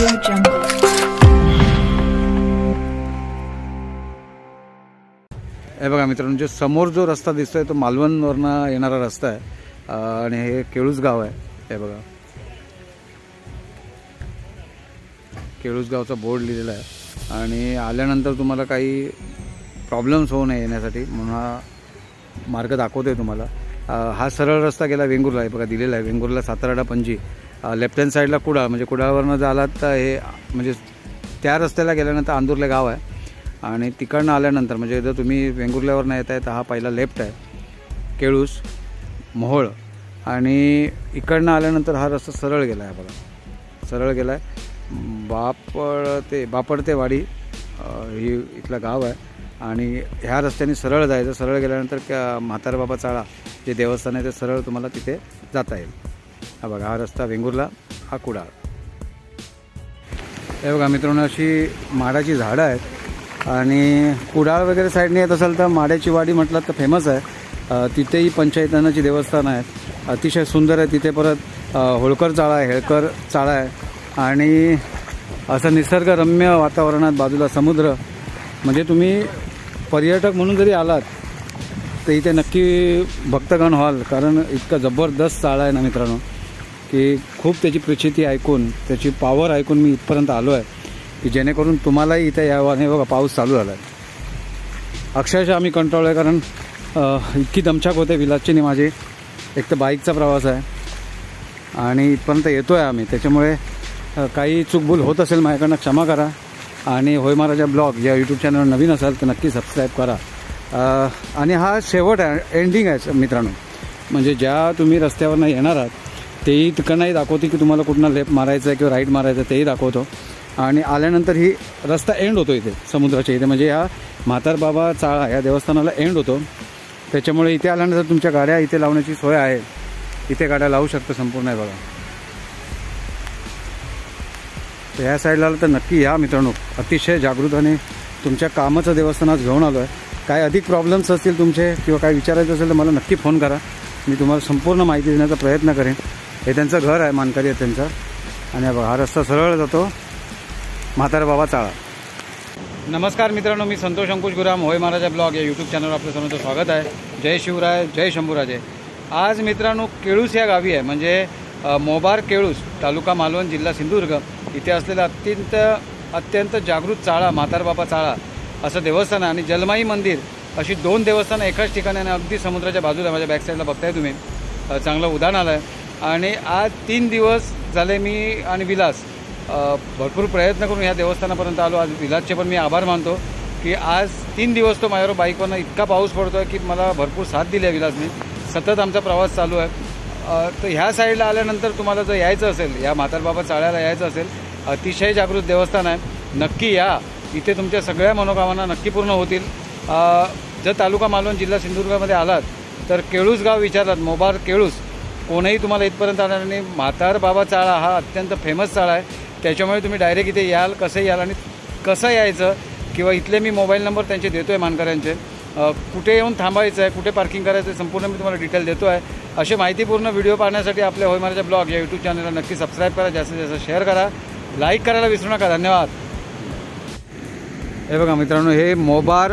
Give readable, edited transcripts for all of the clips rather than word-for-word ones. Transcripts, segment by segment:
हे बघा मित्रांनो, जो समोर जो रस्ता दिसतोय तो मालवणवरनं येणारा रस्ता आहे आणि हे केळूस गाव आहे। हे बघा केळूस गावचा बोर्ड लिहिलेला आहे आणि आल्यानंतर तुम्हाला काही प्रॉब्लेम्स होऊ नये येण्यासाठी म्हणून हा मार्ग दाखवतोय तुम्हाला। हा सरळ रस्ता गेला वेंगुर्ला आहे, बघा दिलेला आहे वेंगुर्ला सातारडा पणजी। लेफ्ट हँड साईडला कुडाळ, म्हणजे कुडाळवरनं जर आलात तर हे म्हणजे त्या रस्त्याला गेल्यानंतर आंदुर्ले गाव आहे आणि तिकडनं आल्यानंतर म्हणजे जर तुम्ही वेंगुर्ल्यावरनं येत आहे तर हा पहिला लेफ्ट आहे केळूस मोहोळ आणि इकडनं आल्यानंतर हा रस्ता सरळ गेला आहे बघा, सरळ गेला आहे बापडते वाडी ही इथलं गाव आहे आणि ह्या रस्त्याने सरळ जायचं। सरळ गेल्यानंतर म्हातारबाबा चाळा जे देवस्थान आहे ते सरळ तुम्हाला तिथे जाता येईल। हा बघा हा रस्ता वेंगुर्ला, हा कुडाळ। हे बघा मित्रांनो, अशी माडाची झाडं आहेत आणि कुडाळ वगैरे साईडने येत असेल तर माड्याची वाडी म्हटलं तर फेमस आहे। तिथेही पंचायतनाची देवस्थान आहेत, अतिशय सुंदर आहे। तिथे परत होळकर चाळा आहे, हेळकर चाळा आहे आणि असं निसर्गरम्य वातावरणात बाजूला समुद्र। म्हणजे तुम्ही पर्यटक म्हणून जरी आलात तर इथे नक्की भक्तगण व्हाल, कारण इतका जबरदस्त चाळा आहे ना मित्रांनो की खूप त्याची प्रचिती ऐकून, त्याची पॉवर ऐकून मी इथपर्यंत आलो आहे की जेणेकरून तुम्हालाही इथे यावं। आणि बघा पाऊस चालू झाला आहे, अक्षरशः आम्ही कंटाळलो आहे कारण इतकी दमछाक होते विलासची माझी। एक तर बाईकचा प्रवास आहे आणि इथपर्यंत येतो आहे आम्ही, त्याच्यामुळे काही चूकभूल होत असेल माझ्याकडनं क्षमा करा। आणि होय महाराजा ब्लॉग या यूट्यूब चॅनलवर नवीन असाल तर नक्की सबस्क्राईब करा। आणि हा शेवट आहे, एंडिंग आहे मित्रांनो, म्हणजे ज्या तुम्ही रस्त्यावरनं येणार आहात तेही तिकडनंही दाखवते की तुम्हाला कुठनं लेफ्ट मारायचं आहे किंवा राईट मारायचं आहे तेही दाखवतो। आणि आल्यानंतर ही रस्ता एंड होतो इथे समुद्राच्या इथे, म्हणजे ह्या म्हातारबाबा चाळा या देवस्थानाला एंड होतो। त्याच्यामुळे इथे आल्यानंतर तुमच्या गाड्या इथे लावण्याची सोय आहे, इथे गाड्या लावू शकता संपूर्ण आहे बघा। तर ह्या साईडला आलं तर नक्की या मित्रांनो, अतिशय जागृत तुमच्या कामाचं देवस्थानात घेऊन आलो आहे। काय अधिक प्रॉब्लेम्स असतील तुमचे किंवा काय विचारायचं असेल तर मला नक्की फोन करा, मी तुम्हाला संपूर्ण माहिती देण्याचा प्रयत्न करेन। हे त्यांचं घर आहे, मानकरी आहे त्यांचं। आणि हा रस्ता सरळ जातो म्हातारबाबा चाळा। नमस्कार मित्रांनो, मी संतोष अंकुश गुराम, होय महाराजा ब्लॉग या यूट्यूब चॅनलवर आपलं सर्वांचं स्वागत आहे। जय शिवराय, जय शंभूराजे। आज मित्रांनो केळूस या गावी आहे, म्हणजे मोबार केळूस, तालुका मालवण, जिल्हा सिंधुदुर्ग इथे असलेलं अत्यंत जागृत चाळा म्हातारबाबा चाळा असं देवस्थान आहे आणि जलमाई मंदिर अशी दोन देवस्थानं एकाच ठिकाणी आणि अगदी समुद्राच्या बाजूला माझ्या बॅक साईडला बघताय तुम्ही, चांगलं उदाहरण आलं आहे। आणि आज 3 दिवस झाले मी आणि विलास भरपूर प्रयत्न करून ह्या देवस्थानापर्यंत आलो। आज विलासचे पण मी आभार मानतो की आज 3 दिवस तो माझ्यावर बाईकवरनं इतका पाऊस पडतो आहे की मला भरपूर साथ दिली आहे विलासने, सतत आमचा प्रवास चालू आहे। तर ह्या साईडला आल्यानंतर तुम्हाला जर यायचं असेल, या म्हातारबाबा चाळ्याला यायचं असेल, अतिशय जागृत देवस्थान आहे, नक्की या। इथे तुमच्या सगळ्या मनोकामना नक्की पूर्ण होतील। जर तालुका मालवण, जिल्हा सिंधुदुर्गामध्ये आलात तर केळूस गाव विचारलात, मोबार केळूस, कोणीही तुम्हाला इथपर्यंत आला नाही। म्हातारबाबा चाळा हा अत्यंत फेमस चाळा आहे, त्याच्यामुळे तुम्ही डायरेक्ट इथे याल, कसं याल आणि कसं यायचं किंवा इथले मी मोबाईल नंबर त्यांचे देतो आहे मानकऱ्यांचे, कुठे येऊन थांबायचं आहे, कुठे पार्किंग करायचं आहे, संपूर्ण मी तुम्हाला डिटेल देतो आहे। असे माहितीपूर्ण व्हिडिओ पाहण्यासाठी आपल्या होय महाराजा ब्लॉग या यूट्यूब चॅनलला नक्की सबस्क्राईब करा, जास्तीत जास्त शेअर करा, लाईक करायला विसरू नका। धन्यवाद। हे बघा मित्रांनो, हे मोबार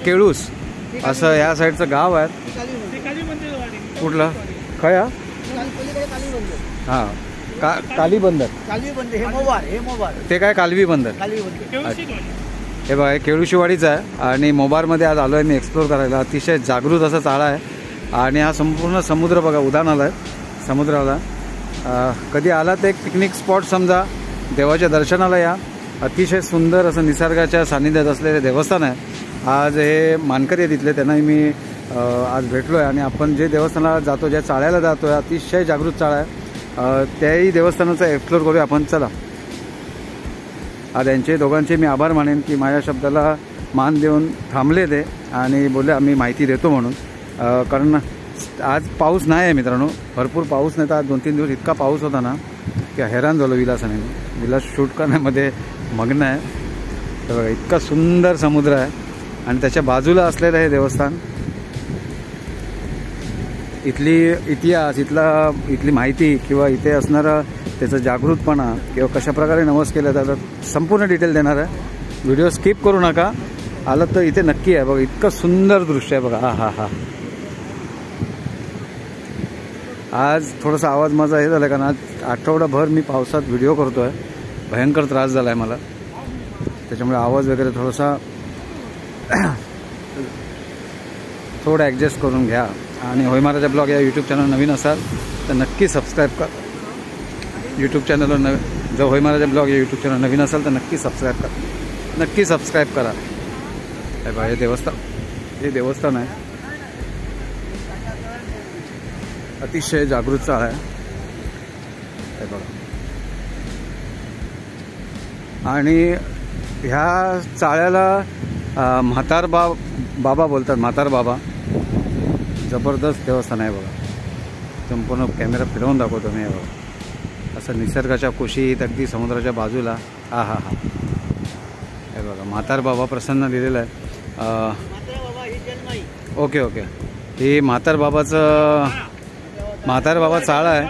केळूस असं या साईडचं गाव आहे। कुठलं काय? हां काली बंदर, ते काय कालवी बंदर। हे बघा हे केळूशिवाडीचं आहे आणि मोबारमध्ये आज आलो आहे मी एक्सप्लोर करायला। अतिशय जागृत असा चाळा आहे आणि हा संपूर्ण समुद्र बघा उधाण आला आहे समुद्राला। कधी आला तर एक पिकनिक स्पॉट समजा, देवाच्या दर्शनाला या। अतिशय सुंदर असं निसर्गाच्या सानिध्यात असलेले देवस्थान आहे। आज हे मानकरी आहे तिथले, त्यांनाही मी आज भेटलो आहे आणि आपण जे देवस्थानाला जातो, ज्या चाळ्याला जातो आहे, अतिशय जागृत चाळा आहे, त्याही देवस्थानाचा एक्सप्लोर करूया आपण। चला, आज यांचे दोघांचे मी आभार मानेन की माझ्या शब्दाला मान देऊन थांबले ते आणि बोलले आम्ही माहिती देतो म्हणून। कारण आज पाऊस नाही आहे मित्रांनो, भरपूर पाऊस नाही तर आज 2-3 दिवस इतका पाऊस होता ना की हैराण झालो विलासाने। विलास शूट करण्यामध्ये मग्न आहे। तर बघा इतका सुंदर समुद्र आहे आणि त्याच्या बाजूला असलेलं हे देवस्थान, इथली इतिहास, इथली माहिती किंवा इथे असणारं त्याचं जागृतपणा किंवा कशाप्रकारे नवस केलं त्याचा संपूर्ण डिटेल देणार आहे. व्हिडिओ स्किप करू नका. आलं तर इथे नक्की आहे बघा, इतकं सुंदर दृश्य आहे बघा. हा हा. आज थोडासा आवाज माझा हे झाला कारण आज आठवडाभर मी पावसात व्हिडिओ करतो आहे. भयंकर त्रास झाला आहे मला, त्याच्यामुळे आवाज वगैरे थोडासा थोडं ॲडजस्ट करून घ्या. आणि होय महाराजा ब्लॉग या यूट्यूब चॅनल नवीन असाल तर नक्की सबस्क्राईब करा. यूट्यूब चॅनलवर जर होय महाराजा ब्लॉग या यूट्यूब चॅनल नवीन असाल तर नक्की सबस्क्राईब करा, नक्की सबस्क्राईब करा. हे बघा, हे देवस्थान आहे. अतिशय जागृत चाळ आहे हे बघा. आणि ह्या चाळ्याला म्हातार बाबा बोलतात, म्हातार बाबा. जबरदस्त देवस्थान आहे बघा. संपूर्ण कॅमेरा फिरवून दाखवतो मी. बघा असं निसर्गाच्या कुशीत अगदी समुद्राच्या बाजूला. हा हा हा. हे बघा म्हातार बाबा प्रसन्न लिहिलेलं आहे. Okay okay. ही म्हातार बाबा चाळा आहे.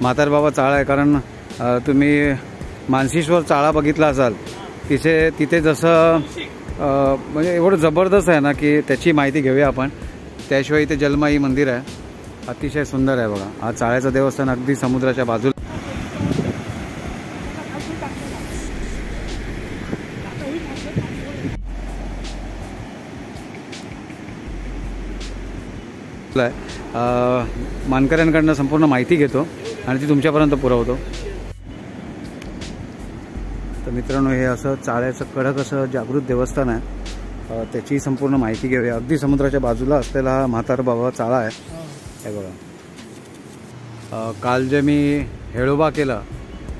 म्हातार बाबा चाळा आहे कारण तुम्ही मानसीश्वर चाळा बघितला असाल. तिथे जसं म्हणजे एवढं जबरदस्त आहे ना की त्याची माहिती घेऊया आपण. त्याशिवाय इथे जलमाई मंदिर आहे, अतिशय सुंदर आहे बघा. हा चाळ्याचं देवस्थान अगदी समुद्राच्या बाजूला मानकऱ्यांकडनं संपूर्ण माहिती घेतो आणि ती तुमच्यापर्यंत पुरवतो. तर मित्रांनो, हे असं चाळ्याचं कडक असं जागृत देवस्थान आहे. त्याची संपूर्ण माहिती घेऊया. अगदी समुद्राच्या बाजूला असलेला हा म्हातार बाबा चाळा आहे हे बघा. काल जे मी हेळोबा केलं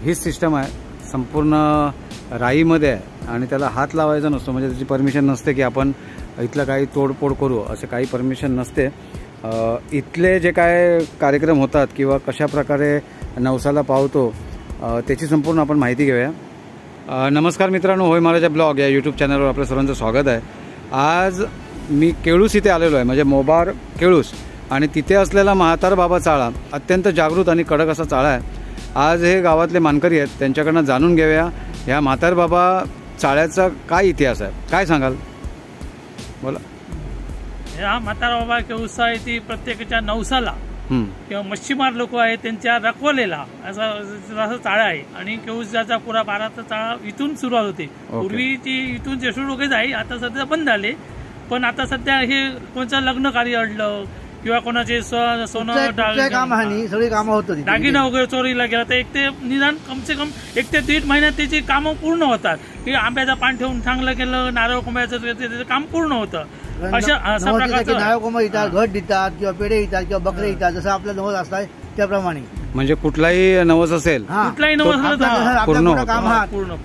हीच सिस्टम आहे. संपूर्ण राईमध्ये आहे आणि त्याला हात लावायचा नसतो, म्हणजे त्याची परमिशन नसते की आपण इथलं काही तोडफोड करू, असे काही परमिशन नसते. इथले जे काय कार्यक्रम होतात किंवा कशाप्रकारे नवसाला पावतो त्याची संपूर्ण आपण माहिती घेऊया. नमस्कार मित्रांनो, होय महाराजा ब्लॉग या यूट्यूब चॅनलवर आपलं सर्वांचं स्वागत आहे. आज मी केळूस इथे आलेलो आहे, म्हणजे मोबार केळूस. आणि तिथे असलेला म्हातार बाबा चाळा अत्यंत जागृत आणि कडक असा चाळा आहे. आज हे गावातले मानकरी आहेत, त्यांच्याकडनं जाणून घेऊया ह्या म्हातार बाबा चाळ्याचा काय इतिहास आहे. काय सांगाल, बोला. ह्या म्हातार बाबा केळूस आहे ती प्रत्येकाच्या नवसाला किंवा मच्छीमार लोक आहेत त्यांच्या रखवलेला असा चाळा आहे. आणि केळूसचा पुरा बाराचा चाळा इथून सुरुवात होते. पूर्वीची इथून जेशूर लोक आहे, आता सध्या बंद झाले. पण आता सध्या हे कोणतं लग्न कार्य अडलं किंवा कोणाचे सोनं सगळी कामं होत होती, दागिना वगैरे चोरीला गेला तर एक ते निदान कमसे कम 1 ते 1.5 महिन्यात त्याची कामं पूर्ण होतात. की आंब्याचा पान ठेवून चांगलं केलं, नारळ कोंब्याचं त्याचं काम पूर्ण होतं. अशा प्रकारचं नारळ कोंबा येतात, घट देतात किंवा पेढे येतात किंवा बकरे येतात, जसं आपला नवस असतात त्याप्रमाणे. म्हणजे कुठलाही नवस असेल, कुठलाही नवस पूर्ण काम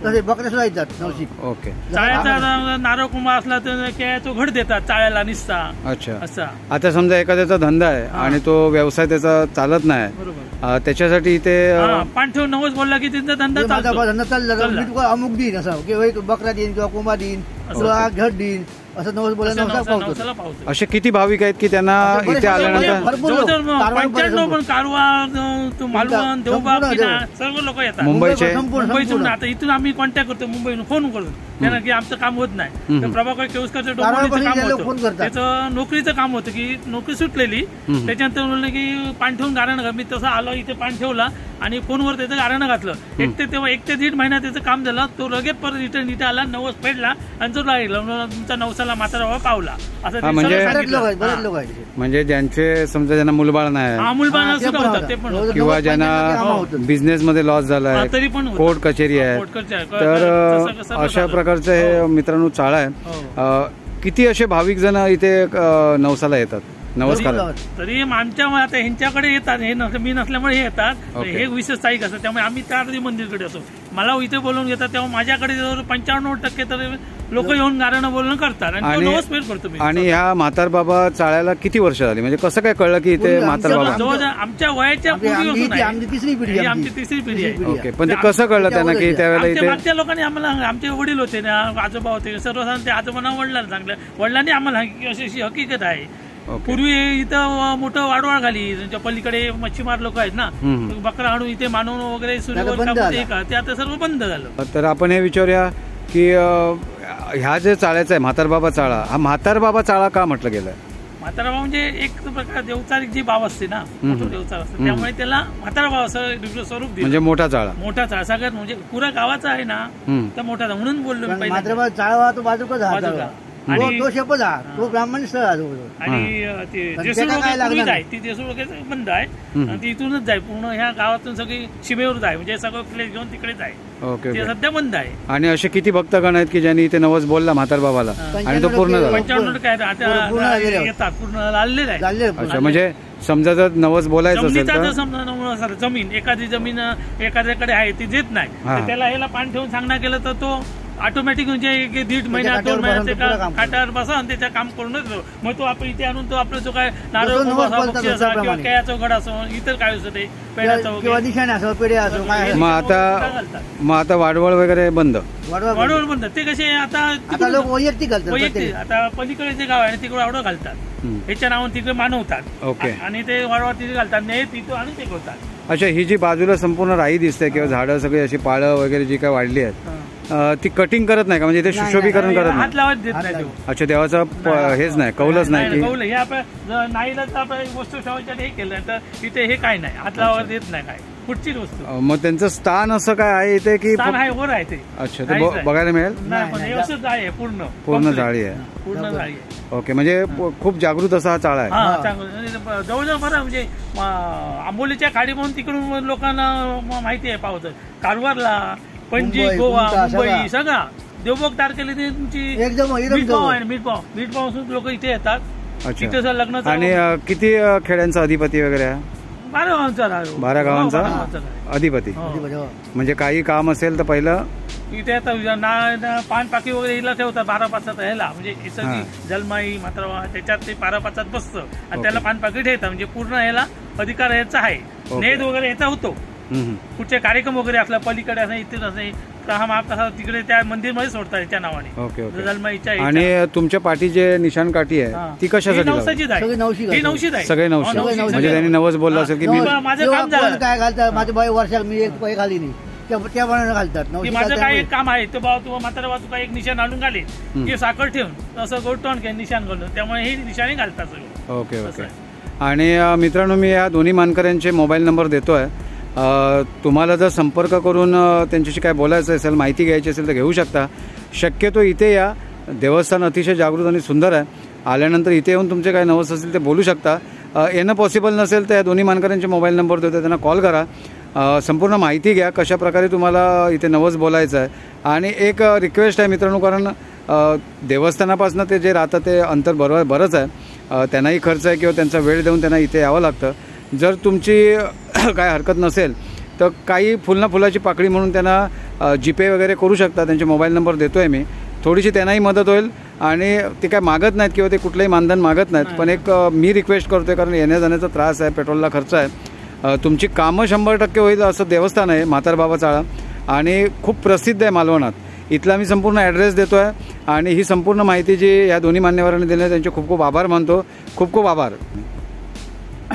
तसे बकरे सुद्धा येतात नवशी. ओके. चाळ्याचा नारळ कुंभा असला तर तो घट देतात चाळ्याला निसता. अच्छा. असा आता समजा एखाद्याचा धंदा आहे आणि तो व्यवसाय त्याचा चालत नाही, त्याच्यासाठी इथे पान ठेवून नवस बोलला की त्यांचा धंदा धंदा चालला, मी तुला अमुक देईन असं किंवा बकरा देईन किंवा कोंबा देईन किंवा घट देईन असं नवस बोलायला. असे किती भाविक आहेत की त्यांना इथे आल्यानंतर 95 पण कारवार, मालवण, देवबाग, सर्व लोक येतात मुंबईचे. आता इथून आम्ही कॉन्टॅक्ट करतो मुंबईहून फोन करून त्यांना की आमचं काम होत नाही. प्रभाकर केळुसकरचं डोंबिवलीचं काम होतं, त्याचं नोकरीचं काम होतं की नोकरी सुटलेली. त्याच्यानंतर म्हणलं की पान ठेवून गारणं, मी तसं आलो इथे पान ठेवला आणि फोनवर त्याचं गारणं घातलं. 1 ते 1.5 महिना त्याचं काम झालं. तो लगेच परत रिटर्न इथे आला, नवस फेडला आणि जो लागला तुमचा नवसाला म्हातारा बाबा पावला असं. म्हणजे ज्यांचे समजा ज्यांना मुलबाळ नाही, मुलबाळ सुद्धा होतात ते पण, किंवा ज्यांना बिझनेस मध्ये लॉस झालाय, तरी पण कोर्ट कचेरी आहे, तर अशा प्रकारचं हे मित्रांनो चाळा आहे. किती असे भाविक जण इथे नवसाला येतात नमस्कार? तरी आमच्या आता ह्यांच्याकडे येतात, हे मी नसल्यामुळे हे येतात. हे विशेष स्थायिक असतात, त्यामुळे आम्ही त्या मंदिरकडे असतो. मला इथे बोलवून घेतात तेव्हा माझ्याकडे 95% तर लोक येऊन गारणं बोलणं करतात आणि नवस फेड करतो. आणि ह्या म्हातार बाबा चाळ्याला किती वर्ष झाली, म्हणजे कसं काय कळलं की इथे म्हातार बाबा? आमच्या वयाच्या पूर्वीपासून आमची तिसरी पिढी आहे. ओके. पण ते कसं कळलं त्यांना की त्यावेळेला इथे? मागच्या लोकांनी आम्हाला, आमचे वडील होते ना, आजोबा होते, सर्वसाधारण ते आजोबांना वडिलांना सांगलं, वडिलांनी आम्हाला अशी हकीकत आहे पूर्वी इथं मोठं वाडवाळ घाली, त्यांच्या पलीकडे मच्छीमार लोक आहेत ना, बकरा आणून इथे मानवून वगैरे ते आता सर्व बंद झालं. तर आपण हे विचारूया की ह्या जे चाळ्याचा आहे म्हातारबाबा चाळा, हा म्हातारबाबा चाळा का म्हटलं गेलं? म्हाताराबाबा म्हणजे एक प्रकार देवचारिक जी बाब असते ना, मोठं देवचार असतं, त्यामुळे त्याला म्हाताराबाब असं स्वरूप दिलं. म्हणजे मोठा चाळा. मोठा चाळा सगळ्यात म्हणजे पुरा गावाचा आहे ना, तर मोठा चाळा म्हणून बोललो मी पहिला. म्हातारबाबा चाळा तो बाजूचा आणि तो शेपच तो ब्राह्मण स्थळ आणि ते जेसूळ वगैरे आहे, ती जेसूळ वगैरे बंद आहे आणि ती इथूनच जाय पूर्ण ह्या गावातून सगळी सीमेवर जाय, म्हणजे सगळं प्लेस घेऊन तिकडेच आहे. ते सध्या बंद आहे. आणि असे किती भक्तगण आहेत की ज्यांनी इथे नवस बोलला म्हातारबाबाला आणि तो पूर्ण झाला? 55 काय आता येतात, पूर्ण आलेलं आहे. अच्छा, म्हणजे समजा जर नवस बोलायचं असेल तर समजा जमीन एखादी जमीन एखाद्याकडे आहे ती देत नाही, तर त्याला ह्याला पान ठेवून सांगणं केलं तर तो ऑटोमॅटिक म्हणजे 1.5 महिन्यात 2 महिन्यात काटावर बसा आणि त्याचं काम करूनच. मग तो आपण इथे आणून तो आपला जो काय नारळ असा किंवा केळ्याचा घड असो, इतर काय असं ते पेढ्याचा वगैरे. मग आता वाडवळ वगैरे बंद? वाडवळ बंद. ते कसे आता वैयक्तिक आता पलीकडे जे गाव आहे तिकडे वाडवळ घालतात, ह्याच्या नावाने तिकडे मानवतात. ओके. आणि ते वाडवळ तिथे घालतात, नाही तिथं आणि ते करतात. अच्छा, ही जी बाजूला संपूर्ण राई दिसते किंवा झाडं सगळी अशी पाळं वगैरे जी काय वाढली आहेत ती कटिंग करत नाही का? म्हणजे इथे सुशोभीकरण करत नाही? हात लावत देत नाही. अच्छा, देवाचं हेच नाही, कौलच नाही की कौल हे आपण नाहीला तर आपण वस्तू ठेवायच्या हे केलं तर इथे हे काय नाही, हात लावत देत नाही काय पुढची वस्तू. मग त्यांचं स्थान असं काय आहे इथे की आहे वर आहे ते? अच्छा, ते बघायला मिळेल? नाही, असंच आहे पूर्ण जाळी आहे. पूर्ण जाळी आहे. ओके, म्हणजे खूप जागृत असा हा चाळा आहे. जवळजवळ बरं म्हणजे आंबोलीच्या खाडी म्हणून तिकडून लोकांना माहिती आहे पावतं. कारवारला, पणजी, गोवा, मुंबई सगळा देवभोग तारखेला तुमची मीठपाव लोक इथे येतात. तिथे लग्न. आणि किती खेड्यांचा अधिपती वगैरे आहे? 12 गावांचा अधिपती. म्हणजे काही काम असेल तर पहिलं इथे आता पान पाकी वगैरे हिला ठेवतात 12-5 ह्याला, म्हणजे जलमाई मात्र त्याच्यात ते 12-5 बसतं आणि त्याला पान पाकी ठेवतात. म्हणजे पूर्ण ह्याला अधिकार याचा आहे. नेद वगैरे याचा होतो. कुठचे कार्यक्रम वगैरे असला पलीकडे असं इथे असं तिकडे त्या मंदिरमध्ये सोडतात त्याच्या नावाने जलमाईच्या. आणि तुमच्या पाठी जे निशाण काठी आहे ती कशासाठी? नवसाचीच आहे. सगळे 900. म्हणजे त्यांनी नवस बोलला असेल की माझं काम झालं काय घालतात माझ्या बाई वर्षात मी एक पै घाली नाही त्या घालतात. माझं काय एक काम आहे तर बाबा तू मात्र तुला एक निशाण आणून घाले की साखर ठेवून असं गोटवण निशाण घालून, त्यामुळे हे निशाणे घालतात सगळं. Okay okay. आणि मित्रांनो, मी या दोन्ही मानकऱ्यांचे मोबाईल नंबर देतोय. तुम्हाला जर संपर्क करून त्यांच्याशी काय बोलायचं असेल, माहिती घ्यायची असेल तर घेऊ शकता. शक्यतो इथे या, देवस्थान अतिशय जागृत आणि सुंदर आहे. आल्यानंतर इथे येऊन तुमचे काय नवस असेल ते बोलू शकता. येणं पॉसिबल नसेल तर या दोन्ही मानकऱ्यांचे मोबाईल नंबर देतो, त्यांना कॉल करा. संपूर्ण माहिती घ्या कशा प्रकारे तुम्हाला इथे नवस बोलायचं आहे. आणि एक रिक्वेस्ट आहे मित्रांनो, कारण देवस्थानापासून ते जे राहतं ते अंतर बरंच आहे, त्यांनाही खर्च आहे किंवा त्यांचा वेळ देऊन त्यांना इथे यावं लागतं. जर तुमची काय हरकत नसेल तर काही फुलाची पाकळी म्हणून त्यांना जीपे वगैरे करू शकता. त्यांचे मोबाईल नंबर देतो आहे मी. थोडीशी त्यांनाही मदत होईल आणि ते काय मागत नाहीत किंवा ते कुठलंही मानधन मागत नाहीत, पण एक मी रिक्वेस्ट करतो आहे, कारण येण्या जाण्याचा त्रास आहे, पेट्रोलला खर्च आहे. तुमची कामं 100% होईल असं देवस्थान आहे म्हातारबाबा चाळा आणि खूप प्रसिद्ध आहे मालवणात. इथला मी संपूर्ण ॲड्रेस देतो आहे आणि ही संपूर्ण माहिती जी या दोन्ही मान्यवरांनी दिली त्यांचे खूप खूप आभार मानतो. खूप खूप आभार.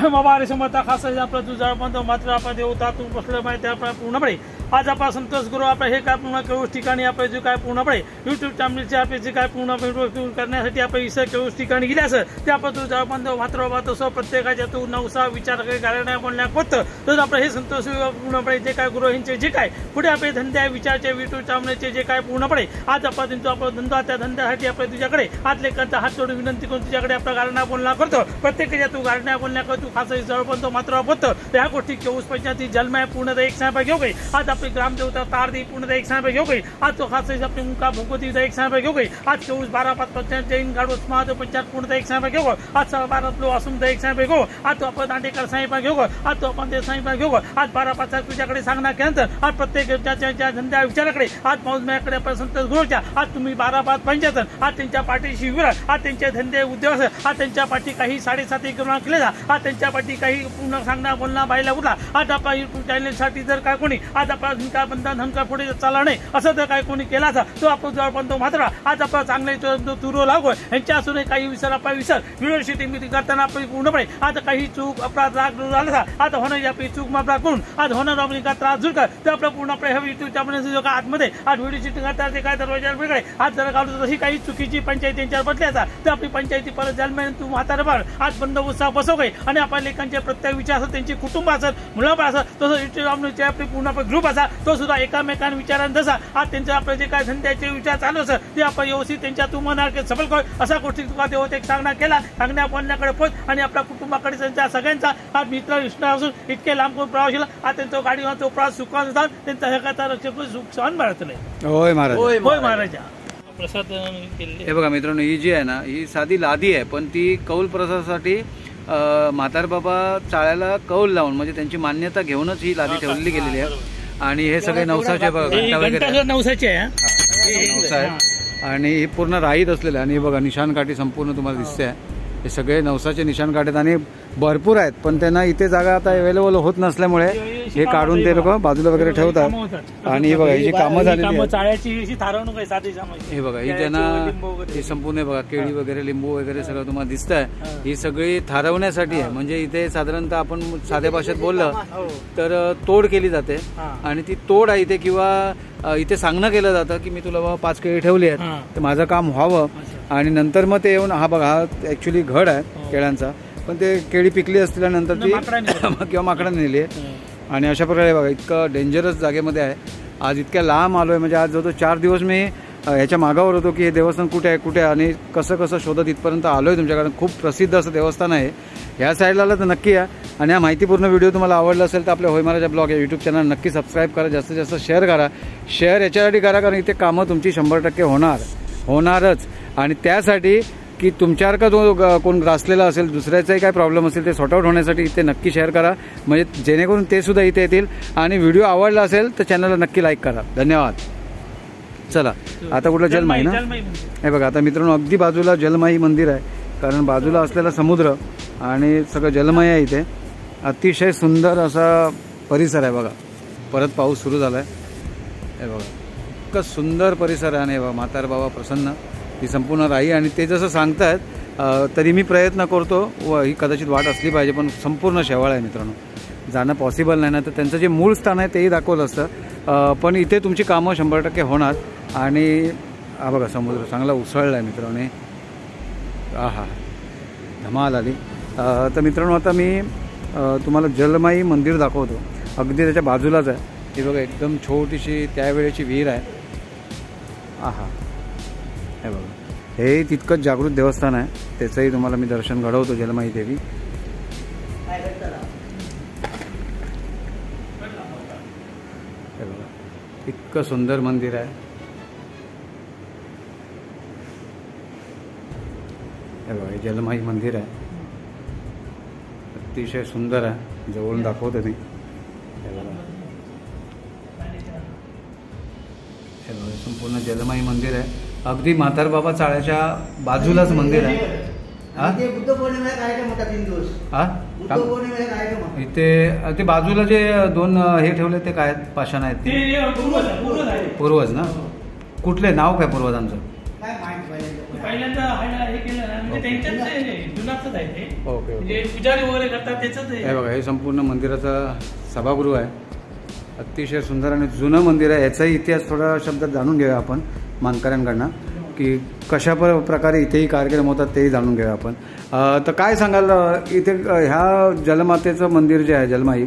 बाबा अरे समर्था खास आपला तुझा म्हणतो मात्र आपण देवता तू बसलं माहिती आपण पूर्णपणे आज आपला संतोष गुरु आपला हे काय पूर्ण केवळ ठिकाणी आपले जे काय पूर्णपणे युट्यूब चॅनलचे आपले जे काय पूर्ण करण्यासाठी आपण इथं केवळ ठिकाणी गेले असं ते आपण तुझा म्हणतो मात्र बाबा तसं प्रत्येकाच्या तू नवसा विचार कारण बोलण्या होतं तर आपलं हे संतोष पूर्णपणे जे काय गुरु यांचे जे काय पुढे आपले धंदे विचारचे युट्यूब चॅनलचे जे काय पूर्णपणे आज आपण त्यांचा आपला धंदा त्या धंद्यासाठी आपल्या तुझ्याकडे हात लेखांचा हात जोडून विनंती करून तुझ्याकडे आपला गारणा बोलणं करतो. प्रत्येकाच्या तू गारण्या बोलण्या करतो खास जवळपर्यंत मात्र होतं त्या गोष्टी 24-25 जन्म पूर्ण एक सांगा घेऊ गई. आज आपली ग्रामदेवता तारदी पूर्ण एक सांगा घेऊ गई. आज तो खास आपली मुका भगवतीचा एक सांगा घेऊ गई. आज 24-12-5 जैन गाडो महादेव पंचायत पूर्ण एक सांगा घेऊ. आज 12 लो असून एक सांगा घेऊ. आज तो आपण दांडेकर साहेब घेऊ. आज तो आपण ते साहेब घेऊ. आज 12-5 तुझ्याकडे सांगणार केल्यानंतर आज प्रत्येक ज्या धंद्या विचाराकडे आज पाऊस माझ्याकडे आपण संतोष गुरुच्या आज तुम्ही 12-5 आज त्यांच्या पाठीशी विरा आज त्यांचे धंदे उद्योग आज त्यांच्या पाठी काही 7.5 करून केले आज त्यांच्या पाठी काही पूर्ण सांगणार बोलणार बायला उठला. आज आपला युट्यूब चॅनलसाठी जर काय कोणी आज आपला हिंका बंधन हंका पुढे चालला नाही असं जर काही कोणी केला तो आपण जवळपर्यंत मात्र आज आपण चांगले तुरो लागोय यांच्या असूनही काही विसर व्हिडिओ शूटिंग मिटिंग करताना आपण पूर्णपणे आता काही चूक अपराध राग झाला आता होणार आपली चूक माफ करून आज होणार आपण का त्रास दूर कर तर आपलं पूर्ण आपल्या युट्यूबच्या आतमध्ये आज व्हिडिओ शूटिंग करतात ते काय दरवाजा वेगळे आज जर काढतो तशी काही चुकीची पंचायत त्यांच्यावर बदल्याचा तर आपली पंचायती परत जन्म तू म्हातारा बाळ आज बंद उत्साह बसव गई आणि आपल्या लेखांचे प्रत्येक विचार असत त्यांची कुटुंब असत मुलाबाळ असत तसं आपले पूर्ण आपला ग्रुप असा तो सुद्धा एकामेकांना विचारांना जसा आज त्यांचे आपले जे काय धंद्याचे विचार चालू असत ते आपण व्यवस्थित त्यांच्या तू मनात सफल कर असा गोष्टी तुका देव एक सांगणा केला सांगण्या बोलण्याकडे पोच आणि आपल्या कुटुंबाकडे त्यांच्या सगळ्यांचा आज मित्र विष्णू असून इतके लांब करून प्रवास केला आज त्यांचा गाडीवर तो प्रवास सुखान असतात त्यांचा हेकाचा रक्षक सुख सहन मारतले होय महाराज होय महाराजा प्रसाद हे बघा मित्रांनो ही जी आहे ना ही साधी लादी आहे पण ती कौल प्रसादासाठी म्हातारबाबा चाळ्याला कौल लावून म्हणजे त्यांची मान्यता घेऊनच ही लादी ठेवलेली गेलेली आहे आणि हे सगळे नवसाचे बघा वगैरे नवसाचे आहे आणि हे पूर्ण राईत असलेले आणि हे बघा निशाणकाठी संपूर्ण तुम्हाला दिसते आहे हे सगळे नवसाचे निशाणकाठी आणि भरपूर आहेत पण त्यांना इथे जागा आता अवेलेबल होत नसल्यामुळे हे काढून ते लोक बाजूला वगैरे ठेवतात आणि हे बघा ही जी कामं झालेली हे बघा ही त्यांना हे संपूर्ण बघा केळी वगैरे लिंबू वगैरे सगळं तुम्हाला दिसत आहे ही सगळी थारवण्यासाठी आहे म्हणजे इथे साधारणतः आपण साध्या भाषेत बोललं तर तोड केली जाते आणि ती तोड आहे इथे किंवा इथे सांगणं केलं जातं की मी तुला बाबा 5 केळी ठेवली आहेत तर माझं काम व्हावं आणि नंतर मग ते येऊन हा बघा हा ऍक्च्युली घड आहे केळ्यांचा पण ते केळी पिकली असल्यानंतर ती किंवा माकडाने नेली आहे आणि अशा प्रकारे बघा इतकं डेंजरस जागेमध्ये आहे आज इतक्या लांब आलोय म्हणजे आज जवळ 4 दिवस मी ह्याच्या मागावर होतो की हे देवस्थान कुठे आहे आणि कसं शोधत इथपर्यंत आलोय तुमच्याकडे खूप प्रसिद्ध असं देवस्थान आहे ह्या साईडला आलं तर नक्की या आणि हा माहितीपूर्ण व्हिडिओ तुम्हाला आवडला असेल तर आपल्या होय महाराजा ब्लॉग या यूट्यूब चॅनल नक्की सबस्क्राईब करा जास्तीत जास्त शेअर करा शेअर याच्यासाठी करा कारण इथे कामं तुमची 100% होणारच आणि त्यासाठी की तुमच्यासारखा जो कोण ग्रासलेला असेल दुसऱ्याचाही काय प्रॉब्लेम असेल ते सॉर्ट आउट होण्यासाठी इथे नक्की शेअर करा म्हणजे जेणेकरून ते सुद्धा इथे येतील आणि व्हिडिओ आवडला असेल तर चॅनलला नक्की लाईक करा धन्यवाद चला आता कुठलं जलमाई ना हे बघा आता मित्रांनो अगदी बाजूला जलमाई मंदिर आहे कारण बाजूला असलेला समुद्र आणि सगळं जलमय आहे इथे अतिशय सुंदर असा परिसर आहे बघा परत पाऊस सुरू झाला आहे हे बघा इतकं सुंदर परिसर आहे आणि बघा म्हातारबाबा प्रसन्न ही संपूर्ण राई आणि ते जसं सांगतायत तरी मी प्रयत्न करतो व ही कदाचित वाट असली पाहिजे पण संपूर्ण शेवाळ आहे मित्रांनो जाणं पॉसिबल नाही ना तर त्यांचं जे मूळ स्थान आहे तेही दाखवलं असतं पण इथे तुमची कामं 100% होणार आणि हा बघा समुद्र चांगला उसळला आहे मित्रांनो आहा धमाल आली तर मित्रांनो आता मी तुम्हाला जलमाई मंदिर दाखवतो अगदी त्याच्या बाजूलाच आहे ही बघा एकदम छोटीशी त्यावेळेची विहीर आहे आहा हे बघा हे तितकंच जागृत देवस्थान आहे त्याचंही तुम्हाला मी दर्शन घडवतो जलमाई देवी हे बघा इतकं सुंदर मंदिर आहे हे बघा हे जलमाई मंदिर आहे अतिशय सुंदर आहे जवळून दाखवतो मी हे बघा संपूर्ण जलमाई मंदिर आहे अगदी म्हातारबाबा चाळ्याच्या बाजूलाच मंदिर आहे इथे ते बाजूला जे 2 हे ठेवले ते काय पाषाण आहेत ते पूर्वज ना कुठले नाव काय पूर्वजांचं हे बघा हे संपूर्ण मंदिराचा सभागृह आहे अतिशय सुंदर आणि जुनं मंदिर आहे याचाही इतिहास थोडा शब्दात जाणून घेऊया आपण मानकऱ्यांकडनं की कशा प्रकारे इथेही कार्यक्रम होतात तेही जाणून घेऊया आपण तर काय सांगाल इथे ह्या जलमातेचं मंदिर जे आहे जलमाई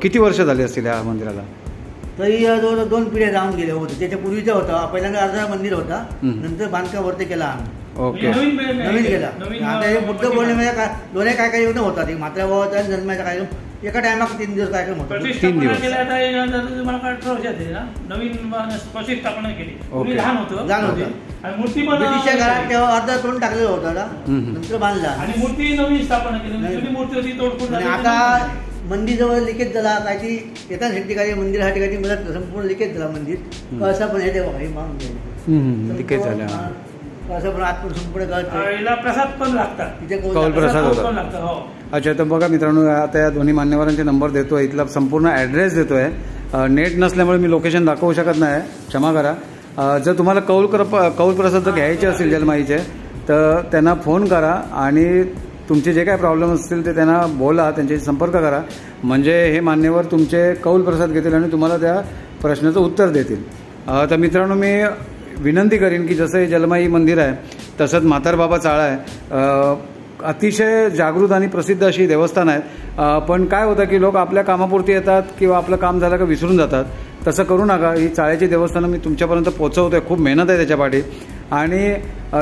किती वर्ष झाली असतील ह्या मंदिराला तरी जवळ 2 पिढ्या जाऊन गेले होते त्याच्या पूर्वीचा होता पहिल्यांदा अर्धा मंदिर होता नंतर बांधकाम वरती केला आम्ही ओके नवीन केला आता हे बुद्ध पौर्णिमेला दोन्ही काय कार्यक्रम होतात म्हातारबाबाचा जन्माचा कार्यक्रम एका टायमाला 3 दिवस कार्यक्रम होता 3 दिवस नवीन प्रतिष्ठापना केली लहान होतं आणि मूर्ती पण ब्रिटिशच्या काळात तेव्हा अर्धा तोंड टाकलेलं होतं नंतर बांधला आणि मूर्ती नवीन स्थापना केली मूर्ती होती तोडफोड आणि आता मंदिर जवळ लिकेज झाला काय की येतात ठिकाणी मंदिराच्या ठिकाणी मला संपूर्ण लिकेज झाला मंदिर असं पण हे बघा हे मागून लिकेज झालं असं पण आतून संपूर्ण प्रसाद पण लागतात कौल प्रसाद होता अच्छा तर बघा मित्रांनो आता या दोन्ही मान्यवरांचे नंबर देतोय इथला संपूर्ण ॲड्रेस देतोय नेट नसल्यामुळे मी लोकेशन दाखवू शकत नाही, क्षमा करा. जर तुम्हाला कौल प्रसाद घ्यायचे असतील जलमाईचे तर त्यांना फोन करा आणि तुमचे जे काय प्रॉब्लेम असतील ते त्यांना बोला, त्यांच्याशी संपर्क करा. म्हणजे हे मान्यवर तुमचे कौल प्रसाद घेतील आणि तुम्हाला त्या प्रश्नाचं उत्तर देतील. तर मित्रांनो, मी विनंती करीन की जसं हे जलमाई मंदिर आहे तसंच म्हातारबाबा चाळा आहे. अतिशय जागृत आणि प्रसिद्ध अशी देवस्थान आहेत. पण काय होतं की लोक आपल्या कामापुरती येतात किंवा आपलं काम झालं का विसरून जातात. तसं करू नका. ही चाळ्याची देवस्थानं मी तुमच्यापर्यंत पोहोचवतोय. खूप मेहनत आहे त्याच्या पाठी. आणि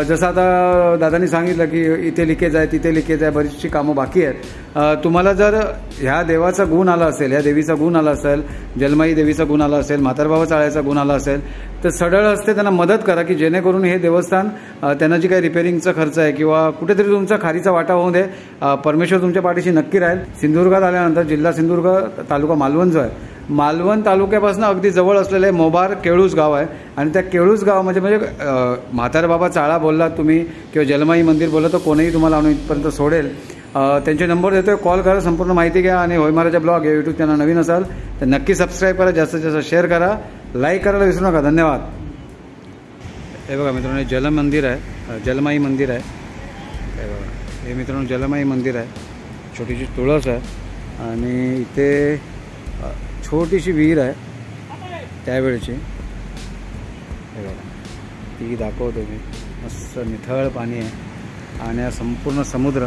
जसं आता दादांनी सांगितलं की इथे लिकेज आहे, तिथे लिकेज आहे, बरीचशी कामं बाकी आहेत. तुम्हाला जर ह्या देवाचा गुण आला असेल, ह्या देवीचा गुण आला असेल, जलमाई देवीचा गुण आला असेल, म्हातारबाबा चाळ्याचा गुण आला असेल तर सरळ हस्ते त्यांना मदत करा की जेणेकरून हे देवस्थान त्यांना जी काही रिपेअरिंगचा खर्च आहे किंवा कुठेतरी तुमचा खारीचा वाटा होऊ दे. परमेश्वर तुमच्या पाठीशी नक्की राहील. सिंधुदुर्गात आल्यानंतर जिल्हा सिंधुदुर्ग, तालुका मालवण जो आहे, मालवण तालुक्यापासून अगदी जवळ असलेले मोबार केळूस गाव आहे. आणि त्या केळूस गाव म्हणजे म्हातारबाबा चाळा बोललात तुम्ही किंवा जलमाई मंदिर बोललं तर कोणीही तुम्हाला आणून इथपर्यंत सोडेल. त्यांचे नंबर देतोय, कॉल करा, संपूर्ण माहिती घ्या. आणि होय महाराजा ब्लॉग या यूट्यूब चॅनल नवीन असाल तर नक्की सबस्क्राईब करा, जास्तीत जास्त शेअर करा, लाईक करायला विसरू नका. धन्यवाद. हे बघा मित्रांनो, जल मंदिर आहे, जलमाई मंदिर आहे. हे बघा, हे मित्रांनो जलमाई मंदिर आहे. छोटीशी तुळस आहे आणि इथे छोटीशी विहीर आहे त्यावेळची. हे बघा, ती दाखवतो मी. मस्त निथळ पाणी आहे आणि हा संपूर्ण समुद्र